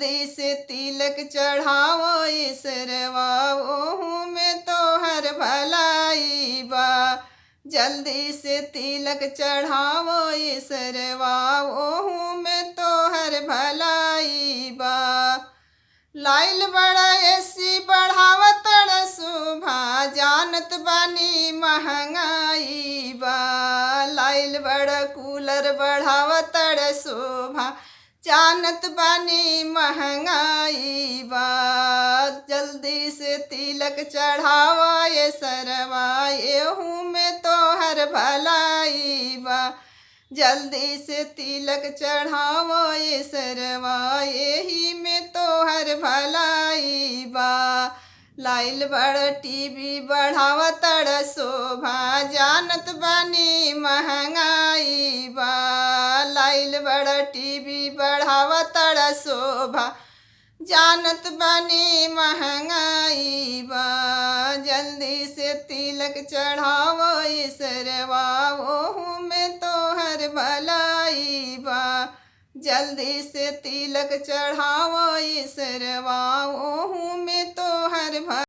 जल्दी से तिलक चढ़ावो ईसरवा ओहू में तोहर भलाई बा। जल्दी से तिलक चढ़ावो ईसरवा ओहू में तोहर भलाई बा। लाइल बड़ा एसी बढ़ावत शोभा जानत बानी महंगाई बा। लाइल बड़ा कूलर बढ़ावत शोभा जानत बानी महंगाई बा। जल्दी से तिलक चढ़ावा ये सरवा एहू में तोहर भलाई बा। जल्दी से तिलक चढ़ावो ये सरवा एही में तोहर भलाई बा। लाइल बड़ टीवी बढ़ावत शोभा जानत बानी महंगाई बा। लाइल बड़ टीवी बढ़ावत शोभा जानत बानी महंगाई बा। जल्दी से तिलक चढ़ावो ईसरवा ओहू में तोहर भलाई बा। जल्दी से तिलक चढ़ावो ईसरवा ओहू में तोहर भलाई